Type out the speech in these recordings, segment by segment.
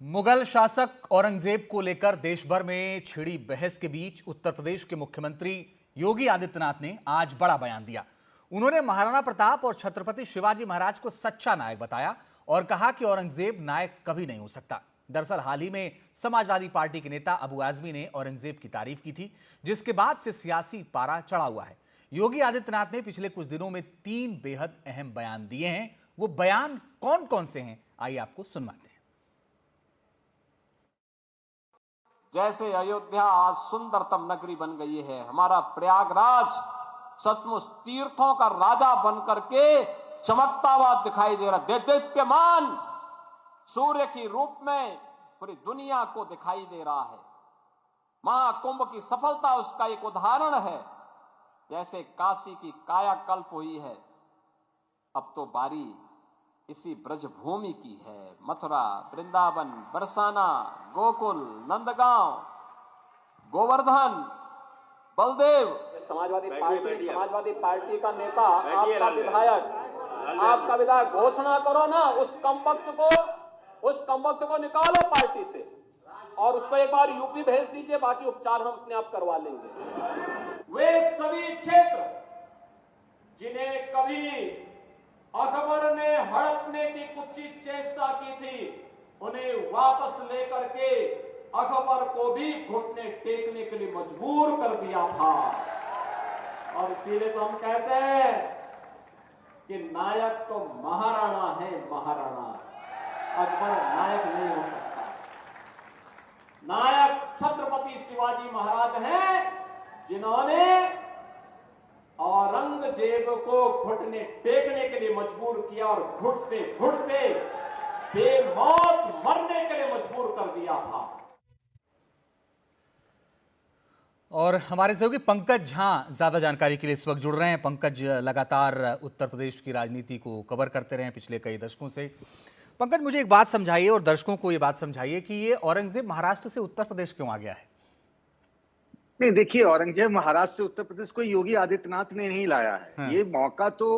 मुगल शासक औरंगजेब को लेकर देश भर में छिड़ी बहस के बीच उत्तर प्रदेश के मुख्यमंत्री योगी आदित्यनाथ ने आज बड़ा बयान दिया। उन्होंने महाराणा प्रताप और छत्रपति शिवाजी महाराज को सच्चा नायक बताया और कहा कि औरंगजेब नायक कभी नहीं हो सकता। दरअसल हाल ही में समाजवादी पार्टी के नेता अबू आजमी ने औरंगजेब की तारीफ की थी, जिसके बाद से सियासी पारा चढ़ा हुआ है। योगी आदित्यनाथ ने पिछले कुछ दिनों में 3 बेहद अहम बयान दिए हैं। वो बयान कौन कौन से हैं, आइए आपको सुनवाते हैं। जैसे अयोध्या आज सुंदरतम नगरी बन गई है, हमारा प्रयागराज सचमुच तीर्थों का राजा बनकर के चमकता हुआ दिखाई दे रहा, देदीप्यमान सूर्य की रूप में पूरी दुनिया को दिखाई दे रहा है। महाकुंभ की सफलता उसका एक उदाहरण है। जैसे काशी की कायाकल्प हुई है, अब तो बारी इसी ब्रजभूमि की है। मथुरा, वृंदावन, बरसाना, गोकुल, नंदगांव, गोवर्धन, बलदेव। समाजवादी पार्टी का नेता, आपका विधायक घोषणा करो ना, उस कमबख्त को निकालो पार्टी से और उसको एक बार यूपी भेज दीजिए, बाकी उपचार हम अपने आप करवा लेंगे। वे सभी क्षेत्र जिन्हें कभी अकबर ने हड़पने की कुत्सित चेष्टा की थी, उन्हें वापस लेकर के अकबर को भी घुटने टेकने के लिए मजबूर कर दिया था। और इसीलिए तो हम कहते हैं कि नायक तो महाराणा है, महाराणा। अकबर नायक नहीं हो सकता। नायक छत्रपति शिवाजी महाराज हैं, जिन्होंने औरंगजेब को घुटने टेकने के लिए मजबूर किया और घुटते घुटते बेमौत मरने के लिए मजबूर कर दिया था। और हमारे सहयोगी पंकज झा ज्यादा जानकारी के लिए इस वक्त जुड़ रहे हैं। पंकज लगातार उत्तर प्रदेश की राजनीति को कवर करते रहे हैं पिछले कई दशकों से। पंकज, मुझे एक बात समझाइए और दर्शकों को ये बात समझाइए कि ये औरंगजेब महाराष्ट्र से उत्तर प्रदेश क्यों आ गया है? नहीं, देखिए, औरंगजेब महाराष्ट्र से उत्तर प्रदेश को योगी आदित्यनाथ ने नहीं लाया है। हाँ। ये मौका तो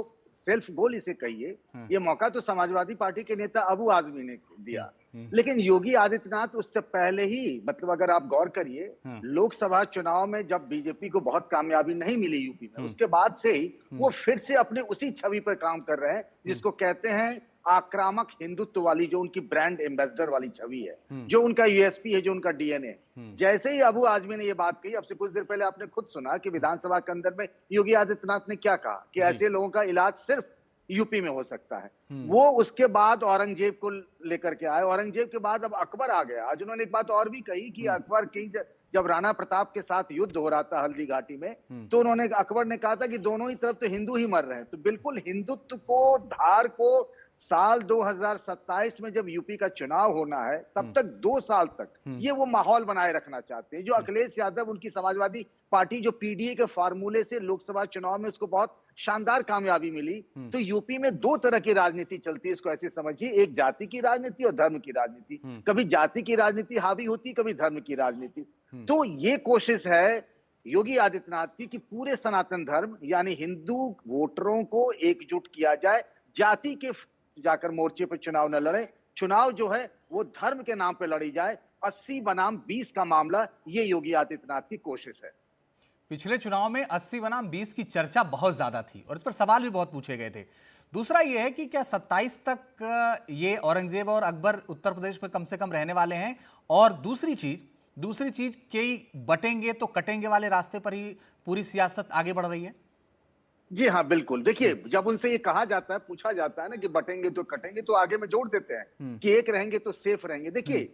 सेल्फ गोल इसे कहिए, ये मौका तो समाजवादी पार्टी के नेता अबू आजमी ने दिया। लेकिन योगी आदित्यनाथ उससे पहले ही, मतलब अगर आप गौर करिए, लोकसभा चुनाव में जब बीजेपी को बहुत कामयाबी नहीं मिली यूपी में, उसके बाद से ही वो फिर से अपने उसी छवि पर काम कर रहे हैं जिसको कहते हैं आक्रामक हिंदुत्व वाली, जो उनकी ब्रांड एम्बेसडर वाली छवि है, जो उनका यूएसपी है, जो उनका डीएनए। जैसे ही अबू आजमी ने ये बात कही, अब से कुछ देर पहले आपने खुद सुना कि विधानसभा के अंदर में योगी आदित्यनाथ ने क्या कहा कि ऐसे लोगों का इलाज सिर्फ यूपी में हो सकता है। वो उसके बाद औरंगजेब को लेकर के आए। औरंगजेब के बाद अब अकबर आ गया। आज उन्होंने एक बात और भी कही कि अकबर की जब राणा प्रताप के साथ युद्ध हो रहा था हल्दी घाटी में, तो अकबर ने कहा था कि दोनों ही तरफ तो हिंदू ही मर रहे हैं। तो बिल्कुल हिंदुत्व को, धार को साल 2027 में जब यूपी का चुनाव होना है, तब तक 2 साल तक ये वो माहौल बनाए रखना चाहते हैं। जो अखिलेश यादव, उनकी समाजवादी पार्टी, जो पीडीए के फार्मूले से लोकसभा चुनाव में उसको बहुत शानदार कामयाबी मिली, तो यूपी में 2 तरह की राजनीति चलती है। इसको ऐसे समझिए, एक जाति की राजनीति और धर्म की राजनीति। कभी जाति की राजनीति हावी होती, कभी धर्म की राजनीति। तो ये कोशिश है योगी आदित्यनाथ की कि पूरे सनातन धर्म यानी हिंदू वोटरों को एकजुट किया जाए, जाति के जाकर मोर्चे पर चुनाव न लड़े, चुनाव जो है वो धर्म के नाम पे लड़ी जाए। 80 बनाम 20 का मामला, ये योगी आदित्यनाथ की कोशिश है। पिछले चुनाव में 80 बनाम 20 की चर्चा बहुत ज्यादा थी और इस पर सवाल भी बहुत पूछे गए थे। दूसरा ये है कि क्या 27 तक ये औरंगजेब और अकबर उत्तर प्रदेश में कम से कम रहने वाले हैं? और दूसरी चीज कि बटेंगे तो कटेंगे वाले रास्ते पर ही पूरी सियासत आगे बढ़ रही है। जी हाँ, बिल्कुल। देखिए, जब उनसे ये कहा जाता है, पूछा जाता है ना कि बटेंगे तो कटेंगे, तो आगे में जोड़ देते हैं कि एक रहेंगे तो सेफ रहेंगे। देखिए,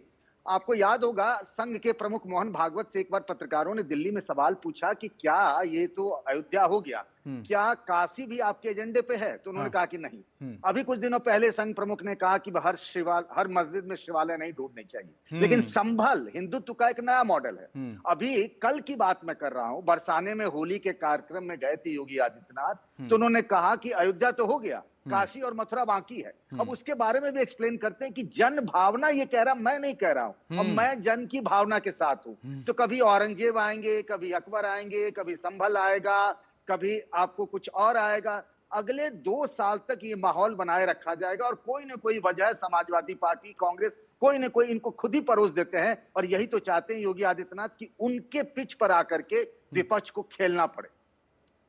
आपको याद होगा, संघ के प्रमुख मोहन भागवत से एक बार पत्रकारों ने दिल्ली में सवाल पूछा कि क्या ये तो अयोध्या हो गया, क्या काशी भी आपके एजेंडे पे है? तो उन्होंने कहा कि नहीं। अभी कुछ दिनों पहले संघ प्रमुख ने कहा कि हर मस्जिद में शिवालय नहीं ढूंढने चाहिए। लेकिन संभल हिंदुत्व का एक नया मॉडल है। अभी कल की बात मैं कर रहा हूं, बरसाने में होली के कार्यक्रम में गए थे योगी आदित्यनाथ, तो उन्होंने कहा कि अयोध्या तो हो गया, काशी और मथुरा बाकी है। अब उसके बारे में भी एक्सप्लेन करते हैं कि जन भावना ये कह रहा, मैं नहीं कह रहा हूं। अब मैं जन की भावना के साथ हूं। तो कभी औरंगजेब आएंगे, कभी अकबर आएंगे, कभी संभल आएगा, कभी आपको कुछ और आएगा। अगले 2 साल तक ये माहौल बनाए रखा जाएगा और कोई ना कोई वजह समाजवादी पार्टी, कांग्रेस कोई न कोई इनको खुद ही परोस देते हैं, और यही तो चाहते हैं योगी आदित्यनाथ कि उनके पिच पर आकर के विपक्ष को खेलना पड़े।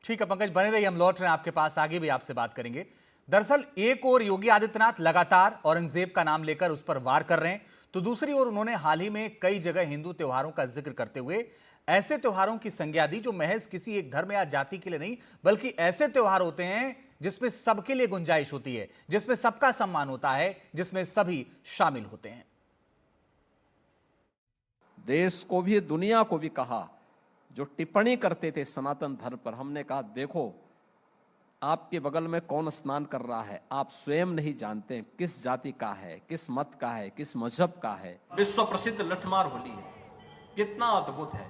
ठीक है पंकज, बने रहिए, हम लौट रहे हैं आपके पास, आगे भी आपसे बात करेंगे। दरअसल एक ओर योगी आदित्यनाथ लगातार औरंगजेब का नाम लेकर उस पर वार कर रहे हैं, तो दूसरी ओर उन्होंने हाल ही में कई जगह हिंदू त्योहारों का जिक्र करते हुए ऐसे त्योहारों की संज्ञा दी जो महज किसी एक धर्म या जाति के लिए नहीं, बल्कि ऐसे त्योहार होते हैं जिसमें सबके लिए गुंजाइश होती है, जिसमें सबका सम्मान होता है, जिसमें सभी शामिल होते हैं। देश को भी दुनिया को भी कहा, जो टिप्पणी करते थे सनातन धर्म पर, हमने कहा देखो आपके बगल में कौन स्नान कर रहा है, आप स्वयं नहीं जानते हैं किस जाति का है, किस मत का है, किस मजहब का है। विश्व प्रसिद्ध लठमार होली है, कितना अद्भुत है,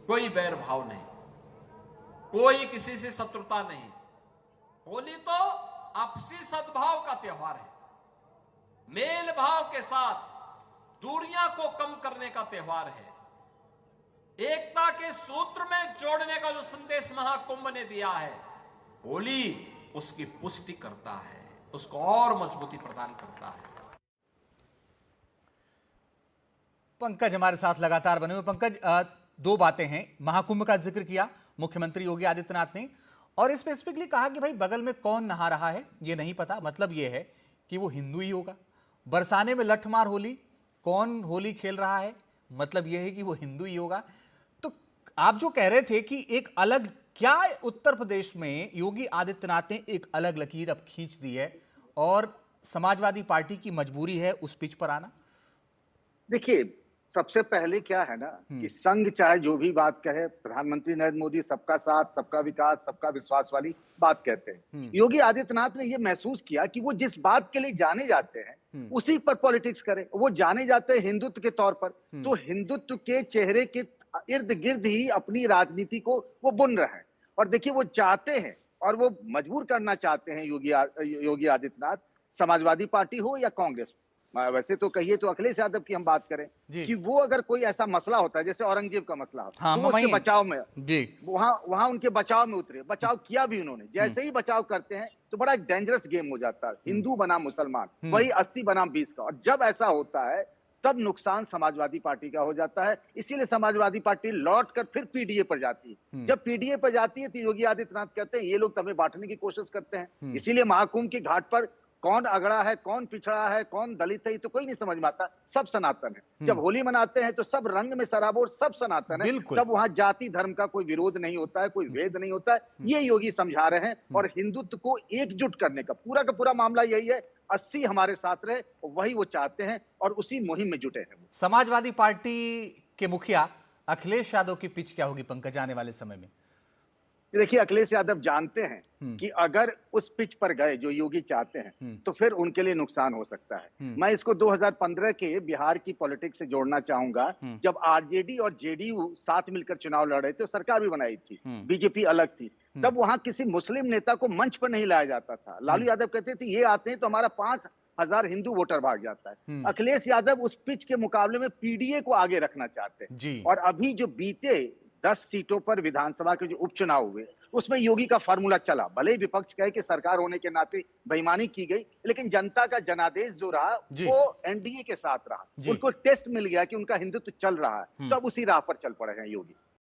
कोई बैर भाव नहीं, कोई किसी से शत्रुता नहीं। होली तो आपसी सद्भाव का त्योहार है, मेल भाव के साथ दूरियां को कम करने का त्योहार है, एकता के सूत्र में जोड़ने का जो संदेश महाकुंभ ने दिया है, होली उसकी पुष्टि करता है, उसको और मजबूती प्रदान करता है। पंकज हमारे साथ लगातार बने हुए। पंकज, दो बातें हैं, महाकुंभ का जिक्र किया मुख्यमंत्री योगी आदित्यनाथ ने, और स्पेसिफिकली कहा कि भाई बगल में कौन नहा रहा है ये नहीं पता, मतलब ये है कि वो हिंदू ही होगा। बरसाने में लठमार होली, कौन होली खेल रहा है, मतलब ये है कि वो हिंदू ही होगा। तो आप जो कह रहे थे कि एक अलग, क्या उत्तर प्रदेश में योगी आदित्यनाथ ने एक अलग लकीर अब खींच दी है और समाजवादी पार्टी की मजबूरी है उस पिच पर आना? देखिए, सबसे पहले क्या है ना कि संघ चाहे जो भी बात कहे, प्रधानमंत्री नरेंद्र मोदी सबका साथ, सबका विकास, सबका विश्वास वाली बात कहते हैं। योगी आदित्यनाथ ने यह महसूस किया कि वो जिस बात के लिए जाने जाते हैं उसी पर पॉलिटिक्स करें। वो जाने जाते हैं हिंदुत्व के तौर पर, तो हिंदुत्व के चेहरे के इर्द गिर्द ही अपनी राजनीति को वो बुन रहे हैं। और देखिए, वो चाहते हैं और वो मजबूर करना चाहते हैं योगी आदित्यनाथ, समाजवादी पार्टी हो या कांग्रेस। वैसे तो कहिए तो अखिलेश यादव की हम बात करें कि वो अगर कोई ऐसा मसला होता है जैसे औरंगजेब का मसला होता है, तो उसके बचाव में वहां उनके बचाव में उतरे, बचाव किया भी उन्होंने। जैसे ही बचाव करते हैं तो बड़ा एक डेंजरस गेम हो जाता है, हिंदू बनाम मुसलमान, वही 80 बनाम 20 का। और जब ऐसा होता है तब नुकसान समाजवादी पार्टी का हो जाता है। इसीलिए समाजवादी पार्टी लौट कर फिर पीडीए पर जाती है। जब पीडीए पर जाती है तो योगी आदित्यनाथ कहते हैं ये लोग तमें बांटने की कोशिश करते हैं। इसीलिए महाकुंभ के घाट पर कौन अगड़ा है, कौन पिछड़ा है, कौन दलित है, ये तो कोई नहीं समझ में आता, सब सनातन है। जब होली मनाते हैं तो सब रंग में सराबोर, सब सनातन है। तब वहां जाति धर्म का कोई विरोध नहीं होता है, कोई भेद नहीं होता है। ये योगी समझा रहे हैं और हिंदुत्व को एकजुट करने का पूरा मामला यही है। 80 हमारे साथ रहे, वही वो चाहते हैं और उसी मुहिम में जुटे हैं। समाजवादी पार्टी के मुखिया अखिलेश यादव की पिच क्या होगी पंकज आने वाले समय में? देखिए, अखिलेश यादव जानते हैं कि अगर उस पिच पर गए जो योगी चाहते हैं तो फिर उनके लिए नुकसान हो सकता है। मैं इसको 2015 के बिहार की पॉलिटिक्स से जोड़ना चाहूंगा, जब आरजेडी और जेडीयू साथ मिलकर चुनाव लड़ रहे थे, सरकार भी बनाई थी, बीजेपी अलग थी। तब वहां किसी मुस्लिम नेता को मंच पर नहीं लाया जाता था। लालू यादव कहते थे ये आते हैं तो हमारा 5,000 हिंदू वोटर भाग जाता है। अखिलेश यादव उस पिच के मुकाबले में पीडीए को आगे रखना चाहते हैं। और अभी जो बीते 10 सीटों पर विधानसभा के जो उपचुनाव हुए उसमें योगी का फार्मूला चला। भले ही विपक्ष कहे कि सरकार होने के नाते बेईमानी की गई, लेकिन जनता का जनादेश जो रहा वो एनडीए के साथ रहा। उनको टेस्ट मिल गया कि उनका हिंदुत्व चल रहा है, तो अब उसी राह पर चल पड़े हैं योगी।